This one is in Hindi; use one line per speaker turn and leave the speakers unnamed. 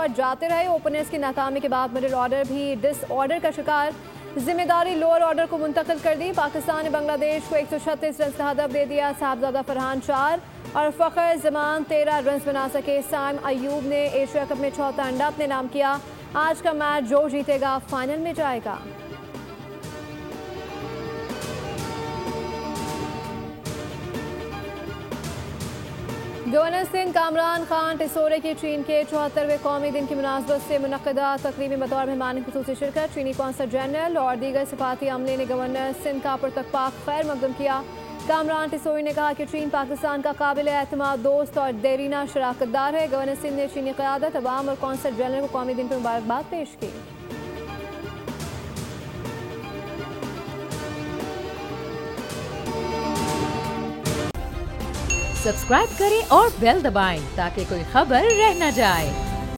और जाते रहे। ओपनर्स की नाकामी के बाद मिडिल ऑर्डर भी डिसऑर्डर का शिकार। जिम्मेदारी लोअर ऑर्डर को मुंतकिल कर दी। पाकिस्तान ने बांग्लादेश को 136 रन का हदफ दे दिया। साहबजादा फरहान 4 और फ़खर जमान 13 रन बना सके। साइम अयूब ने एशिया कप में चौथा अंडा अपने नाम किया। आज का मैच जो जीतेगा फाइनल में जाएगा। गवर्नर सिंध कामरान खान टिसोरे की चीन के 74वें कौमी दिन की मुनासबत से मुनक़दा तकरीब में बतौर मेहमान ख़ुसूसी शिरकत। चीनी कौंसल जनरल और दीगर सिफाती अमले ने गवर्नर सिंध का पुरतकपाक खैर मकदम किया। कामरान टिसोरे ने कहा कि चीन पाकिस्तान का काबिल एतमाद दोस्त और देरीना शराकतदार है। गवर्नर सिंध ने चीनी क़यादत, अवाम और कौंसल जनरल को कौमी दिन पर मुबारकबाद पेश की।
सब्सक्राइब करें और बेल दबाएं ताकि कोई खबर रह न जाए।